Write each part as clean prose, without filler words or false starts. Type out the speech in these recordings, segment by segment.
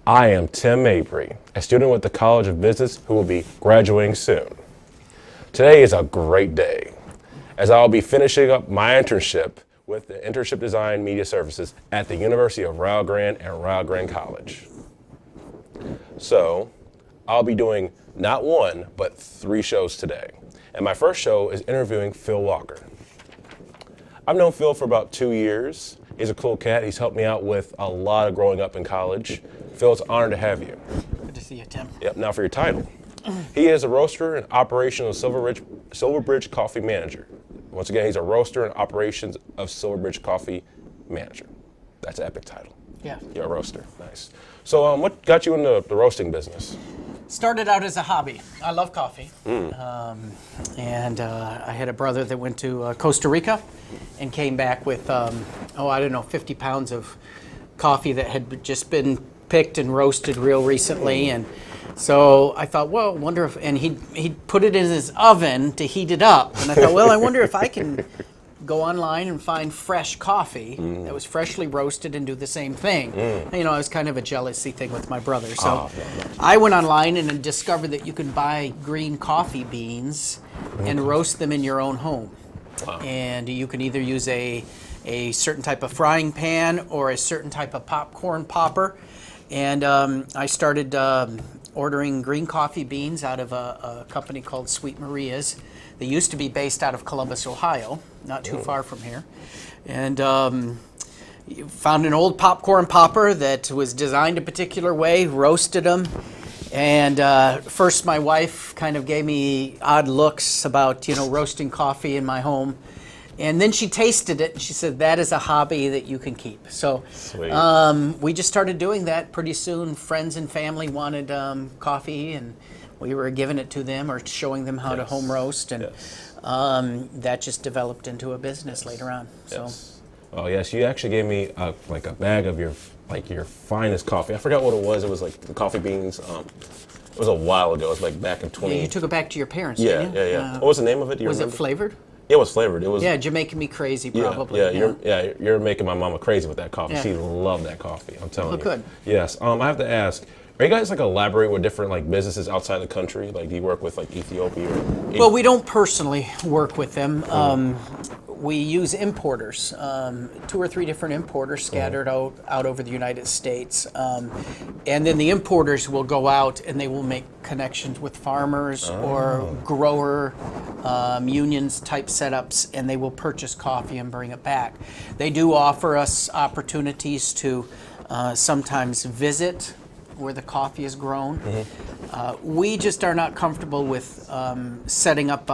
I am Tim Mabry, a student with the College of Business who will be graduating soon. Today is a great day, as I'll be finishing up my internship with the Internship Design Media Services at the University of Rio Grande and Rio Grande College. So, I'll be doing not one, but 3 shows today. And my first show is interviewing Phil Walker. I've known Phil for about 2 years. He's a cool cat. He's helped me out with a lot of growing up in college. Phil, it's an honor to have you. Good to see you, Tim. Yep, now for your title. He is a roaster and operational Silverbridge Coffee Manager. Once again, he's a roaster and operations of Silverbridge Coffee Manager. That's an epic title. Yeah. You're a roaster, nice. So what got you into the roasting business? Started out as a hobby. I love coffee. And I had a brother that went to Costa Rica and came back with, 50 pounds of coffee that had just been picked and roasted real recently. And so I thought, well, wonder if, and he'd put it in his oven to heat it up. And I thought, well, I wonder if I can go online and find fresh coffee that was freshly roasted and do the same thing. You know, it was kind of a jealousy thing with my brother. So I went online and discovered that you can buy green coffee beans and roast them in your own home. Wow. And you can either use a certain type of frying pan or a certain type of popcorn popper. And I started ordering green coffee beans out of a company called Sweet Maria's. They used to be based out of Columbus, Ohio, not too far from here. And found an old popcorn popper that was designed a particular way, roasted them. And first my wife kind of gave me odd looks about, roasting coffee in my home. And then she tasted it and she said, that is a hobby that you can keep. So we just started doing that. Pretty soon friends and family wanted coffee, and we were giving it to them or showing them how to home roast. And that just developed into a business later on. So. Oh yes, you actually gave me a bag of your finest coffee. I forgot what it was. It was like the coffee beans. It was a while ago. It was like back in 20. Yeah, you took it back to your parents, Yeah, didn't you? yeah. What was the name of it? Do you Was remember? it flavored? Yeah, it was flavored. It was. Yeah, you're making me crazy, probably. You're making my mama crazy with that coffee. Yeah. She loved that coffee. I'm telling you. Good. Yes. I have to ask. Are you guys elaborate with different businesses outside the country? Like, do you work with Ethiopia? Well, we don't personally work with them. We use importers, 2 or 3 different importers scattered out over the United States. And then the importers will go out and they will make connections with farmers or grower unions type setups, and they will purchase coffee and bring it back. They do offer us opportunities to sometimes visit where the coffee is grown. We just are not comfortable with setting up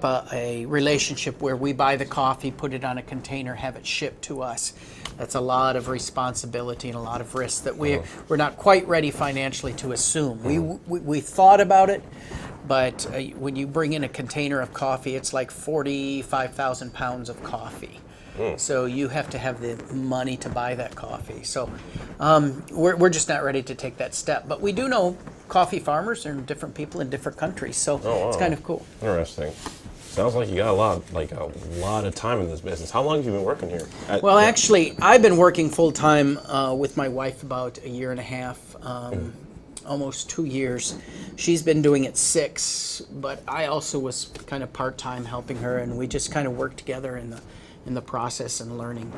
a relationship where we buy the coffee, put it on a container, have it shipped to us. That's a lot of responsibility and a lot of risk that we're not quite ready financially to assume. We thought about it, but when you bring in a container of coffee, it's like 45,000 pounds of coffee. So you have to have the money to buy that coffee. So we're just not ready to take that step. But we do know coffee farmers and different people in different countries. So it's kind of cool. Interesting. Sounds like you got a lot of time in this business. How long have you been working here? Well, actually, I've been working full time with my wife about 1.5 years. Almost 2 years. She's been doing it 6, but I also was kind of part-time helping her, and we just kind of worked together in the process and learning.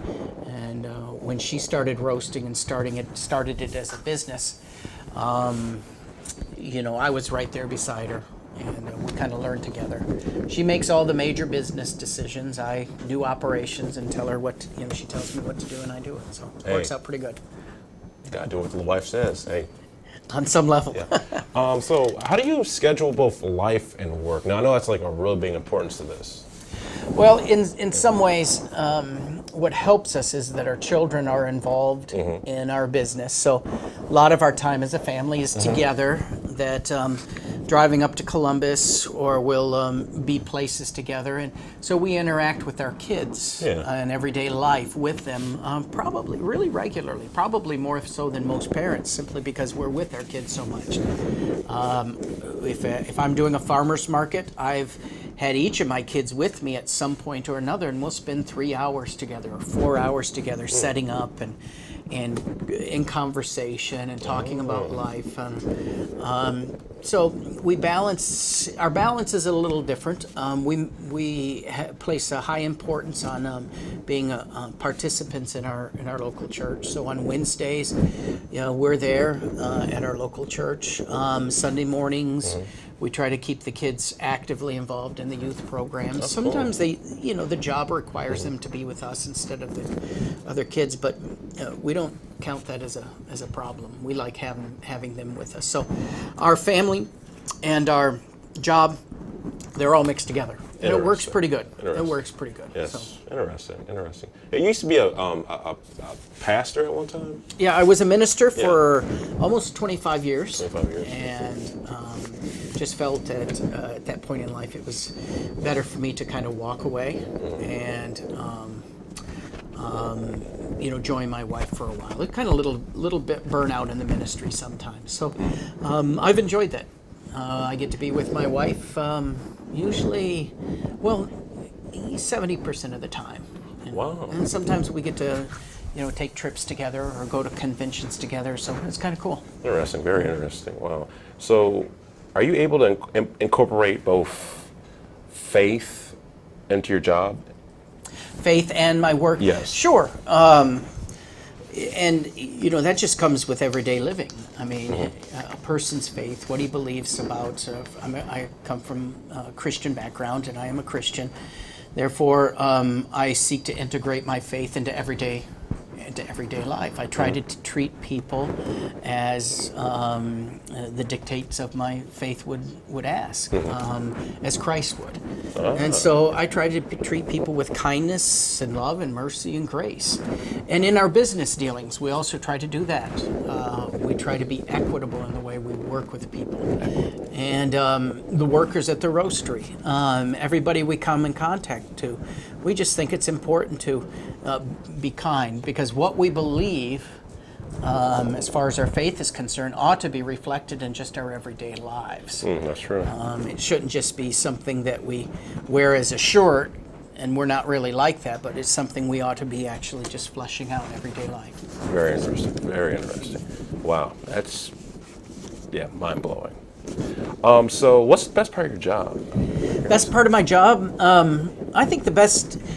And when she started roasting and started it as a business, I was right there beside her, and we kind of learned together. She makes all the major business decisions. I do operations and tell her what she tells me what to do, and I do it. So it works out pretty good. You gotta do what the wife says. Hey. On some level. Yeah. So how do you schedule both life and work? Now I know that's a real big importance to this. Well, in some ways, what helps us is that our children are involved in our business. So a lot of our time as a family is together, that driving up to Columbus, or we'll be places together. And so we interact with our kids in everyday life with them, probably really regularly, probably more so than most parents, simply because we're with our kids so much. If I'm doing a farmer's market, I've had each of my kids with me at some point or another, and we'll spend 3 hours together or 4 hours together setting up in conversation and talking about life. So our balance is a little different. We place a high importance on being participants in our local church. So on Wednesdays, we're there at our local church. Sunday mornings, we try to keep the kids actively involved in the youth programs. That's Sometimes cool. the job requires them to be with us instead of the other kids, but we don't count that as a problem. We like having them with us. So our family and our job, they're all mixed together. And it works pretty good. It works pretty good. Yes, So. interesting. It used to be a pastor at one time. Yeah, I was a minister for almost 25 years. 25 years. And just felt at that point in life it was better for me to kind of walk away and join my wife for a while. It kind of little bit burnout in the ministry sometimes. So I've enjoyed that. I get to be with my wife usually, 70% of the time. Wow. And sometimes we get to, take trips together or go to conventions together. So it's kind of cool. Interesting, very interesting. Wow. So, are you able to incorporate both faith into your job? Faith and my work? Yes. Sure. And that just comes with everyday living. I mean, a person's faith, what he believes about. I come from a Christian background, and I am a Christian. Therefore, I seek to integrate my faith into everyday life. I try to treat people as the dictates of my faith would ask, as Christ would. And so I try to treat people with kindness and love and mercy and grace. And in our business dealings, we also try to do that. We try to be equitable in the way we work with people. And the workers at the roastery, everybody we come in contact to, we just think it's important to be kind, because what we believe, as far as our faith is concerned, ought to be reflected in just our everyday lives. That's true. It shouldn't just be something that we wear as a shirt, and we're not really like that, but it's something we ought to be actually just fleshing out in everyday life. Very interesting. Very interesting. Wow, that's mind-blowing. So what's the best part of your job? Best part of my job, I think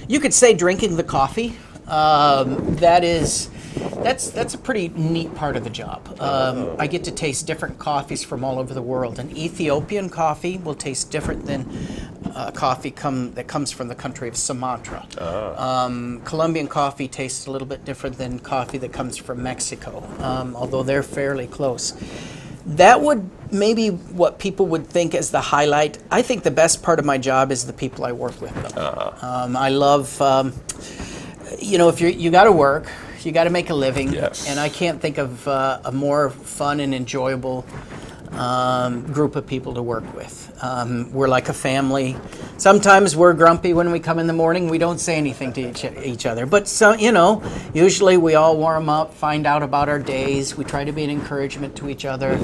you could say drinking the coffee. That's a pretty neat part of the job. I get to taste different coffees from all over the world. An Ethiopian coffee will taste different than coffee that comes from the country of Sumatra. Colombian coffee tastes a little bit different than coffee that comes from Mexico, although they're fairly close. That would maybe what people would think as the highlight. I think the best part of my job is the people I work with, though. I love, if you got to work, you got to make a living. Yes. And I can't think of a more fun and enjoyable group of people to work with. We're like a family. Sometimes we're grumpy when we come in the morning. We don't say anything to each other. But, usually we all warm up, find out about our days. We try to be an encouragement to each other.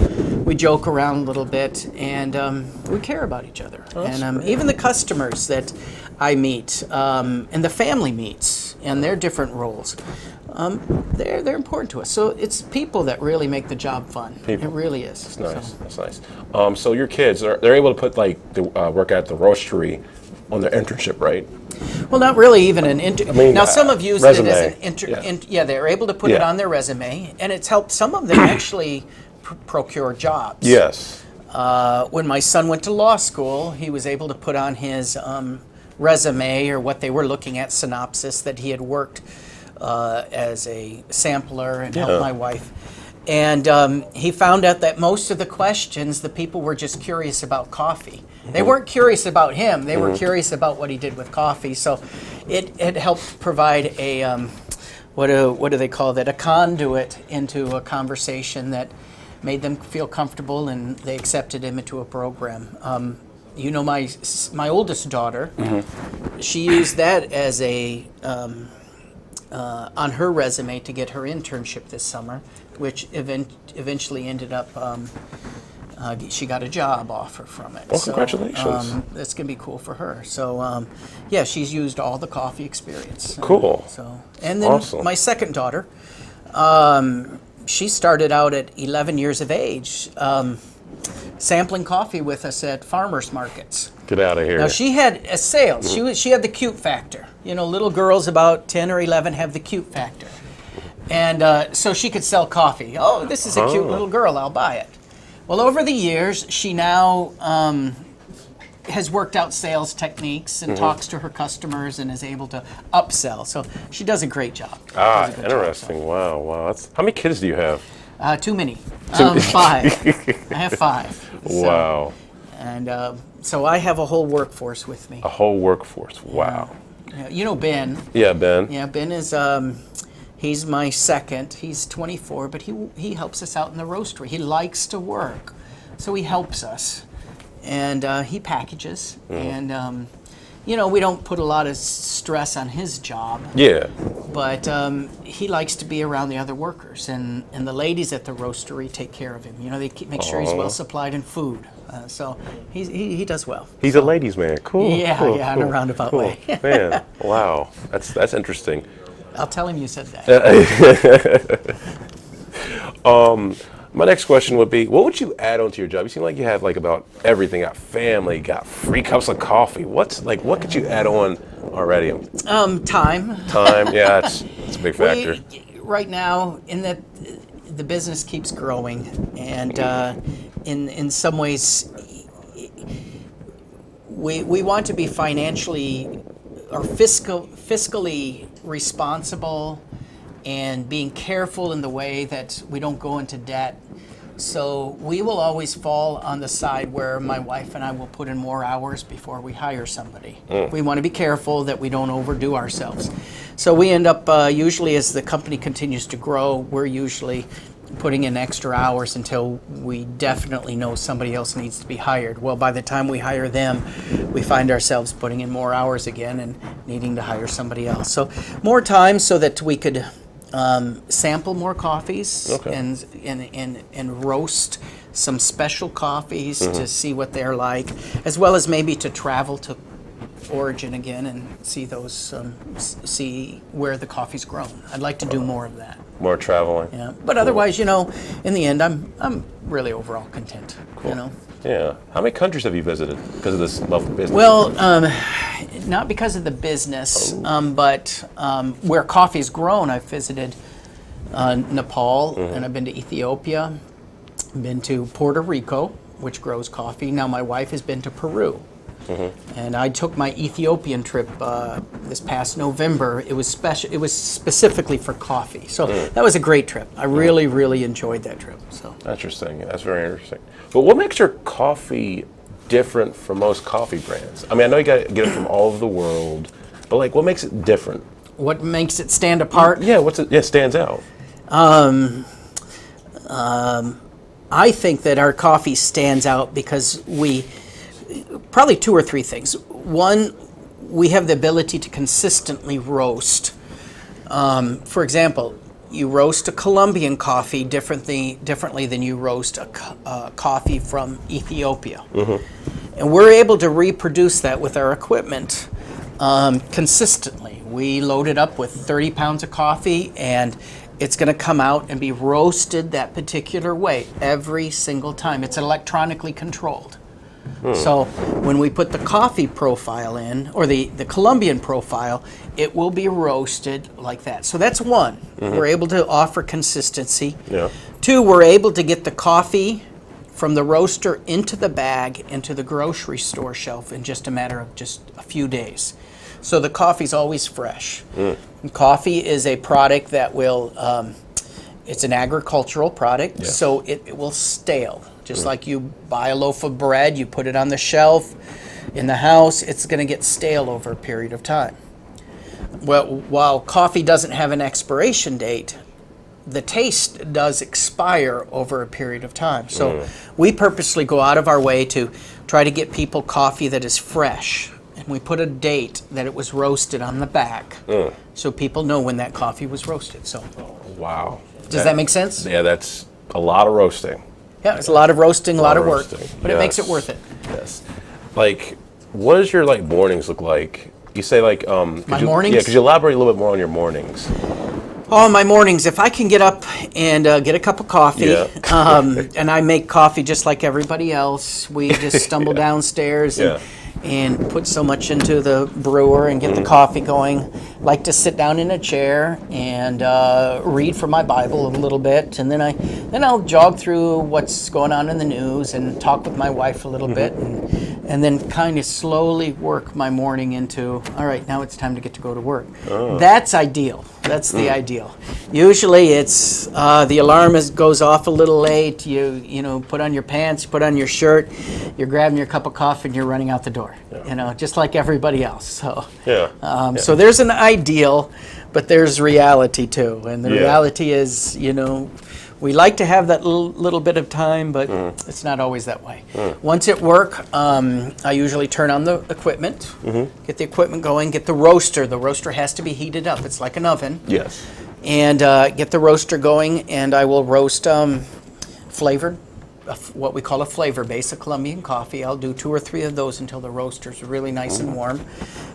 We joke around a little bit, and we care about each other. And even the customers that I meet, and the family meets, and their different roles, they're important to us. So it's people that really make the job fun. People. It really is. That's nice. That's nice. So your kids, they're able to put the work at the roastery on their internship, right? Well, not really even an now, some have used resume. it as an they're able to put it on their resume, and it's helped some of them actually procure jobs. Yes. When my son went to law school, he was able to put on his resume, or what they were looking at, synopsis, that he had worked as a sampler and helped my wife. And he found out that most of the questions, the people were just curious about coffee. They weren't curious about him. They were curious about what he did with coffee. So it helped provide a, what do they call that, a conduit into a conversation that made them feel comfortable, and they accepted him into a program. My oldest daughter, she used that as a on her resume to get her internship this summer, which eventually ended up, she got a job offer from it. Well, congratulations. That's going to be cool for her. So, she's used all the coffee experience. Cool. And then Awesome. my second daughter, She started out at 11 years of age, sampling coffee with us at farmers markets. Get out of here. Now she had a sales. She had the cute factor. You know, little girls about 10 or 11 have the cute factor, and so she could sell coffee. Oh, this is a cute little girl. I'll buy it. Well, over the years, she now has worked out sales techniques and talks to her customers and is able to upsell. So she does a great job. Interesting. Wow, wow. How many kids do you have? Too many. 5. I have 5. Wow. And so I have a whole workforce with me. A whole workforce. Wow. You know Ben. Yeah, Ben. Yeah, Ben is, he's my second. He's 24, but he helps us out in the roastery. He likes to work, so he helps us. And he packages. And, you know, we don't put a lot of stress on his job. Yeah. But he likes to be around the other workers. And the ladies at the roastery take care of him. You know, they make sure he's well supplied in food. So he does well. He's a ladies' man. Cool. Yeah, cool, yeah, cool, in a roundabout cool. way. Man, wow. That's interesting. I'll tell him you said that. My next question would be, what would you add on to your job? You seem like you have like about everything. Got family, got free cups of coffee. What could you add on already? Time. Time, yeah, it's a big factor. Right now, in that the business keeps growing, and in some ways, we want to be financially or fiscally responsible, and being careful in the way that we don't go into debt. So we will always fall on the side where my wife and I will put in more hours before we hire somebody. We want to be careful that we don't overdo ourselves. So we end up, usually as the company continues to grow, we're usually putting in extra hours until we definitely know somebody else needs to be hired. Well, by the time we hire them, we find ourselves putting in more hours again and needing to hire somebody else. So more time so that we could sample more coffees and roast some special coffees to see what they're like, as well as maybe to travel to origin again and see those see where the coffee's grown. I'd like to do more of that. More traveling. Yeah, but otherwise, you know, in the end, I'm really overall content. Cool. You know. Yeah. How many countries have you visited because of this love of business? Well, not because of the business, but where coffee's grown. I've visited Nepal, and I've been to Ethiopia, been to Puerto Rico, which grows coffee. Now my wife has been to Peru. And I took my Ethiopian trip this past November. It was special. It was specifically for coffee. So that was a great trip. I really, really enjoyed that trip. So Interesting. That's very interesting. But what makes your coffee different from most coffee brands? I mean, I know you got to get it from all over the world, but like, what makes it different? what makes it stand apart? Yeah, stands out? I think that our coffee stands out because probably 2 or 3 things. One, we have the ability to consistently roast. For example, you roast a Colombian coffee differently than you roast a coffee from Ethiopia. And we're able to reproduce that with our equipment consistently. We load it up with 30 pounds of coffee, and it's going to come out and be roasted that particular way every single time. It's electronically controlled. So when we put the coffee profile in, or the Colombian profile, it will be roasted like that. So that's one. We're able to offer consistency. Yeah. 2, we're able to get the coffee from the roaster into the bag, into the grocery store shelf in just a matter of just a few days. So the coffee's always fresh. Coffee is a product that will, it's an agricultural product, so it will stale. Just like you buy a loaf of bread, you put it on the shelf in the house, it's going to get stale over a period of time. Well, while coffee doesn't have an expiration date, the taste does expire over a period of time. So we purposely go out of our way to try to get people coffee that is fresh. And we put a date that it was roasted on the back, so people know when that coffee was roasted. So, Wow. Does that make sense? Yeah, that's a lot of roasting. Yeah, it's a lot of roasting, a lot of work, roasting, but it makes it yes. worth it. Yes. Like, what does your mornings look like? You say My mornings? Yeah, could you elaborate a little bit more on your mornings? Oh, my mornings, if I can get up and get a cup of coffee, Yeah. and I make coffee just like everybody else, we just stumble downstairs and put so much into the brewer and get the coffee going. Like to sit down in a chair and read from my Bible a little bit, and then I'll jog through what's going on in the news and talk with my wife a little bit, and then kind of slowly work my morning into, all right, now it's time to get to go to work. That's ideal. That's the ideal. Usually it's the alarm goes off a little late. You put on your pants, you put on your shirt, you're grabbing your cup of coffee, and you're running out the door. Just like everybody else. So so there's an ideal, but there's reality too. And the reality is, we like to have that little bit of time, but it's not always that way. Once at work, I usually turn on the equipment, get the equipment going, get the roaster. The roaster has to be heated up. It's like an oven. Yes. And get the roaster going, and I will roast flavored, what we call a flavor base of Colombian coffee. I'll do 2 or 3 of those until the roaster's really nice and warm.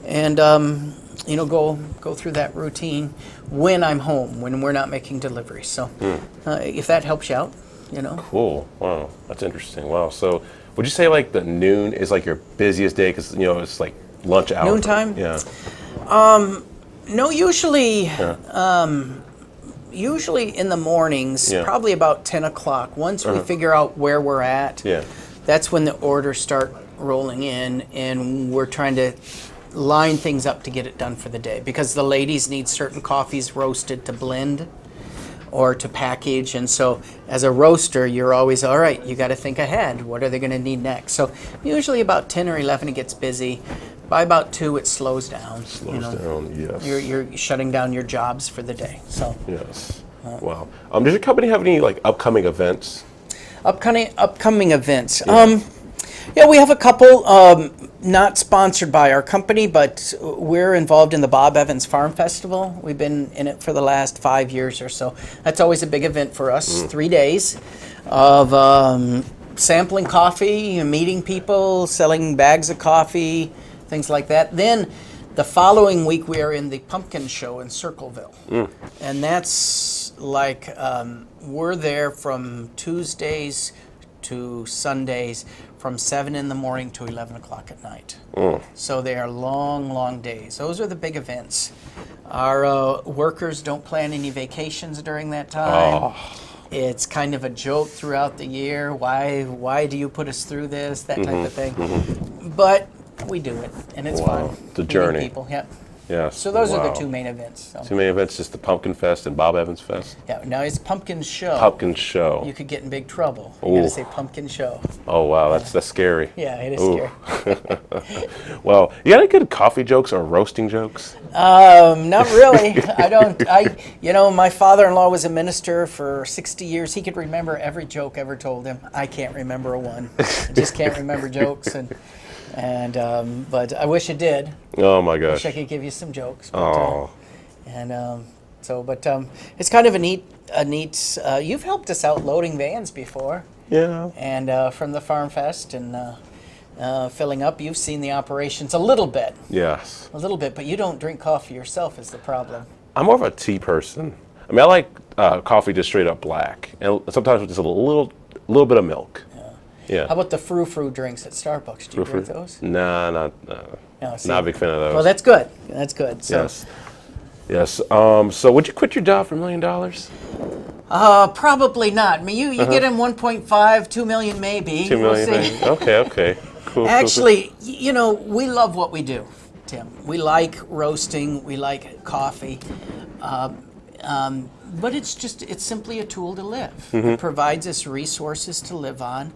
And go through that routine when I'm home, when we're not making deliveries. So if that helps you out, Cool. Wow, that's interesting. Wow. So would you say like the noon is like your busiest day because it's like lunch hour? Noontime? Yeah. No, usually in the mornings, probably about 10 o'clock. Once we figure out where we're at, that's when the orders start rolling in, and we're trying to line things up to get it done for the day, because the ladies need certain coffees roasted to blend or to package. And so as a roaster, you're always, all right, you got to think ahead. What are they going to need next? So usually about 10 or 11 it gets busy. By about 2 it slows down. Down, yes. You're shutting down your jobs for the day. So yes. Wow. Does your company have any like upcoming events? Upcoming events. Yeah, we have a couple, not sponsored by our company, but we're involved in the Bob Evans Farm Festival. We've been in it for the last 5 years or so. That's always a big event for us. 3 days of sampling coffee, meeting people, selling bags of coffee, things like that. Then the following week we are in the Pumpkin Show in Circleville. And that's like, we're there from Tuesdays to Sundays from 7 in the morning to 11 o'clock at night. So they are long, long days. Those are the big events. Our workers don't plan any vacations during that time. It's kind of a joke throughout the year. Why do you put us through this? That type of thing. But we do it, and it's fun. It's a journey. Meeting people, Yes. So those are the 2 main events. So. 2 main events, just the Pumpkin Fest and Bob Evans Fest. Yeah. Now it's Pumpkin Show. Pumpkin Show. You could get in big trouble. You got to say Pumpkin Show. Oh wow, that's scary. Yeah, it is scary. Well, you got any good coffee jokes or roasting jokes? Not really. I don't. My father-in-law was a minister for 60 years. He could remember every joke ever told him. I can't remember one. I just can't remember jokes, but I wish I did. Oh my gosh. Wish I could give you some jokes. But, it's kind of a neat. You've helped us out loading vans before. Yeah. And from the Farm Fest and filling up, you've seen the operations a little bit. Yes. A little bit, but you don't drink coffee yourself is the problem. I'm more of a tea person. I mean, I like coffee just straight up black, and sometimes with just a little bit of milk. Yeah. How about the frou-frou drinks at Starbucks? Do you drink those? Nah, not a big fan of those. Well, that's good. That's good. So. Yes. So would you quit your job for $1 million? Probably not. I mean, you get in 1.5, $2 million maybe. 2 million. We'll see. Okay. Cool. Actually, we love what we do, Tim. We like roasting. We like coffee. But it's simply a tool to live. It provides us resources to live on,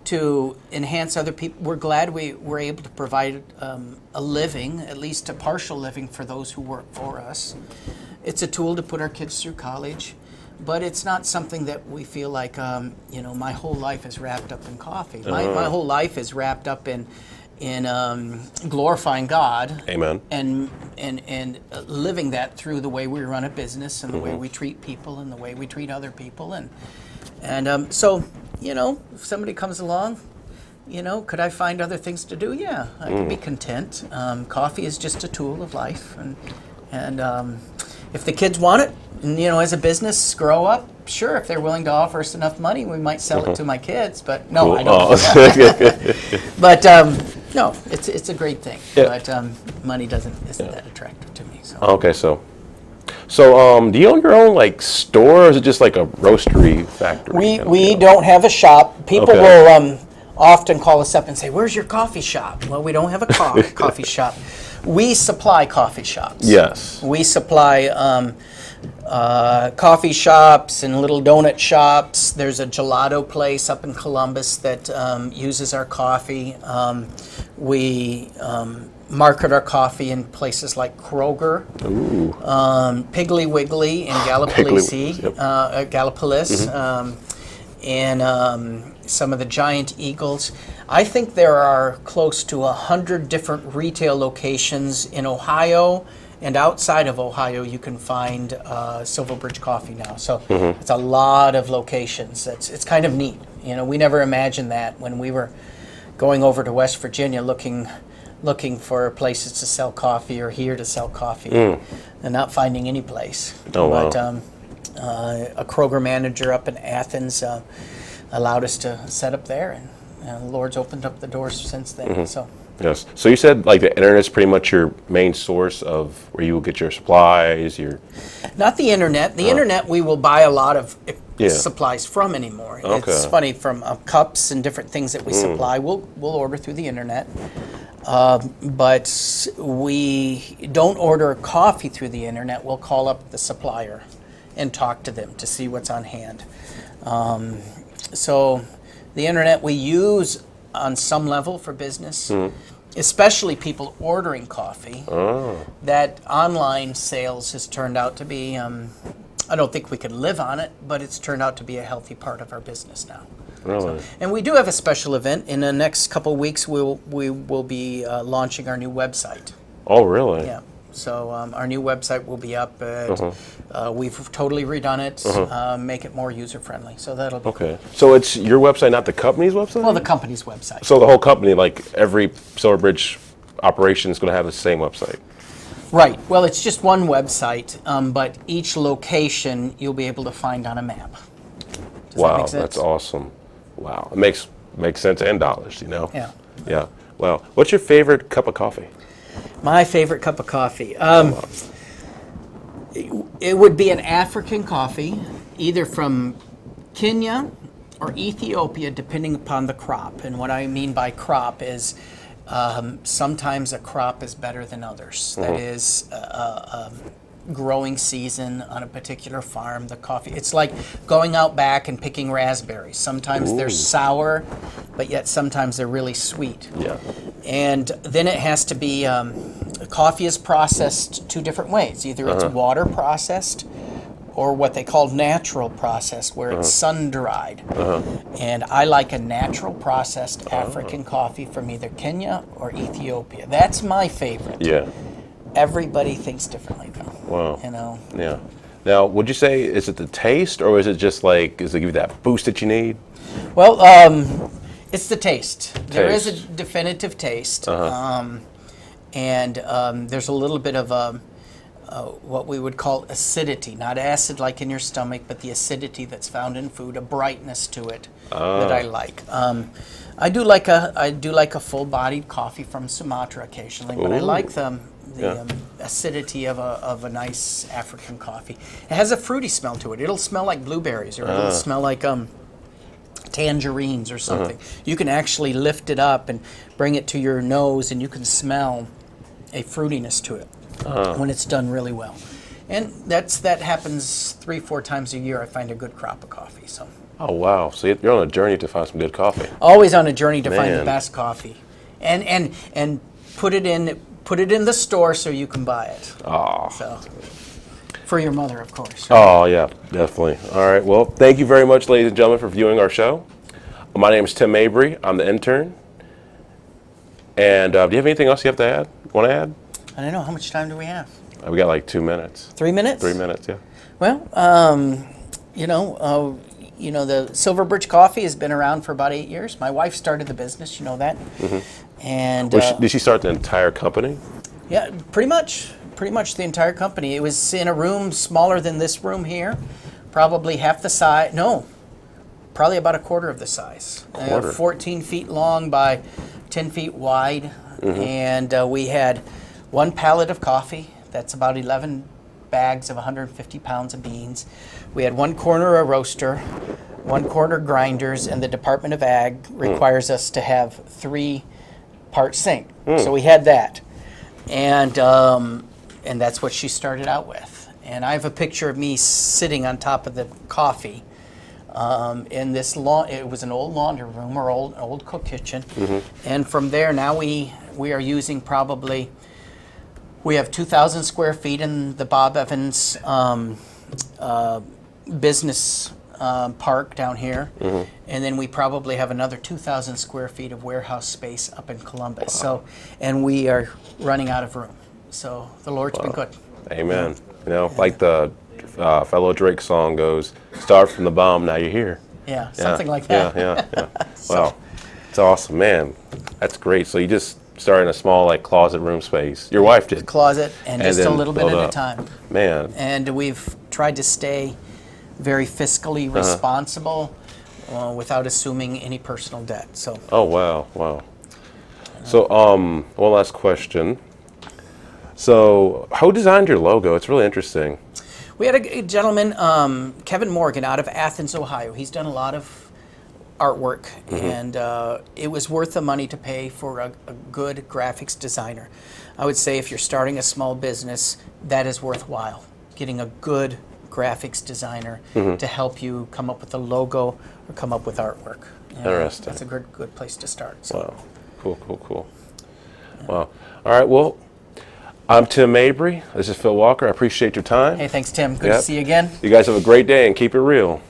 to enhance other people. We're glad we were able to provide a living, at least a partial living, for those who work for us. It's a tool to put our kids through college, but it's not something that we feel like, my whole life is wrapped up in coffee. My whole life is wrapped up in glorifying God. Amen. And living that through the way we run a business and the way we treat people and the way we treat other people. And so, if somebody comes along, could I find other things to do? Yeah, I could be content. Coffee is just a tool of life. And if the kids want it, and, as a business grow up, sure, if they're willing to offer us enough money, we might sell it to my kids. But no, I don't. But no, it's a great thing. Yeah. But money isn't that attractive to me. So. Okay, so do you own your own like store, or is it just like a roastery factory? We don't have a shop. People will often call us up and say, "Where's your coffee shop?" Well, we don't have a coffee shop. We supply coffee shops. Yes. We supply coffee shops and little donut shops. There's a gelato place up in Columbus that uses our coffee. We market our coffee in places like Kroger, Piggly Wiggly in Gallipolis, and some of the Giant Eagles. I think there are close to 100 different retail locations in Ohio, and outside of Ohio you can find Silverbridge Coffee now. So it's a lot of locations. It's kind of neat. We never imagined that when we were going over to West Virginia looking for places to sell coffee or here to sell coffee and not finding any place. Oh, wow. But a Kroger manager up in Athens allowed us to set up there, and the Lord's opened up the doors since then. So. Yes. So you said like the internet is pretty much your main source of where you will get your supplies, Not the internet. The internet we will buy a lot of supplies from anymore. Okay. It's funny, from cups and different things that we supply, we'll order through the internet. But we don't order coffee through the internet. We'll call up the supplier and talk to them to see what's on hand. So the internet we use on some level for business, especially people ordering coffee. That online sales has turned out to be, I don't think we could live on it, but it's turned out to be a healthy part of our business now. Really? And we do have a special event. In the next couple of weeks, we will be launching our new website. Oh, really? Yeah. So our new website will be up. We've totally redone it, make it more user-friendly. So that'll be okay. So it's your website, not the company's website? Well, the company's website. So the whole company, like every Silverbridge operation is going to have the same website? Right. Well, it's just one website, but each location you'll be able to find on a map. Does that make sense? That's awesome. Wow. It makes sense, and dollars, Yeah. Yeah. Wow. What's your favorite cup of coffee? My favorite cup of coffee. It would be an African coffee, either from Kenya or Ethiopia, depending upon the crop. And what I mean by crop is sometimes a crop is better than others. That is growing season on a particular farm, the coffee. It's like going out back and picking raspberries. Sometimes they're sour, but yet sometimes they're really sweet. Yeah. And then it has to be, coffee is processed two different ways. Either it's water processed or what they call natural processed, where it's sun-dried. And I like a natural processed African coffee from either Kenya or Ethiopia. That's my favorite. Yeah. Everybody thinks differently, though. Wow. Yeah. Now, would you say, is it the taste, or is it just like, does it give you that boost that you need? Well, it's the taste. There is a definitive taste. And there's a little bit of what we would call acidity, not acid like in your stomach, but the acidity that's found in food, a brightness to it that I like. I do like a full-bodied coffee from Sumatra occasionally, but I like the acidity of a nice African coffee. It has a fruity smell to it. It'll smell like blueberries, or it'll smell like tangerines or something. You can actually lift it up and bring it to your nose, and you can smell a fruitiness to it when it's done really well. And that happens 3-4 times a year. I find a good crop of coffee. So. Oh, wow. So you're on a journey to find some good coffee. Always on a journey to find the best coffee, and put it in the store so you can buy it. Oh. So, for your mother, of course. Oh, yeah, definitely. All right. Well, thank you very much, ladies and gentlemen, for viewing our show. My name is Tim Mabry. I'm the intern. And do you have anything else you have to add? Want to add? I don't know. How much time do we have? We got like 2 minutes. 3 minutes? 3 minutes, yeah. Well, the Silverbridge Coffee has been around for about 8 years. My wife started the business, you know that. And Did she start the entire company? yeah, pretty much. pretty much the entire company. It was in a room smaller than this room here, probably half the size. No, probably about a quarter of the size. Quarter. 14 feet long by 10 feet wide, and we had one pallet of coffee. That's about 11 bags of 150 pounds of beans. We had one corner a roaster, one corner grinders, and the Department of Ag requires us to have 3-part sink. So we had that, and that's what she started out with. And I have a picture of me sitting on top of the coffee in this it was an old laundry room or old cook kitchen, and from there now we are using probably. We have 2,000 square feet in the Bob Evans business park down here, and then we probably have another 2,000 square feet of warehouse space up in Columbus. So, and we are running out of room. So the Lord's been good. Amen. You know, like the fellow Drake song goes, "Start from the bottom, now you're here." Yeah, something like that. Yeah. Wow, it's awesome, man. That's great. So you just started in a small like closet room space. Your wife did. Closet and just a then little bit build at a up. time. Man. And we've tried to stay very fiscally responsible without assuming any personal debt. So. Oh wow. So one last question. So who designed your logo? It's really interesting. We had a gentleman, Kevin Morgan, out of Athens, Ohio. He's done a lot of artwork, and it was worth the money to pay for a good graphics designer. I would say if you're starting a small business, that is worthwhile, getting a good graphics designer to help you come up with a logo or come up with artwork. And Interesting. That's a good place to start. So. Wow. Cool. Wow. All right, well, I'm Tim Mabry. This is Phil Walker. I appreciate your time. Hey, thanks, Tim. Good to see you again. You guys have a great day and keep it real.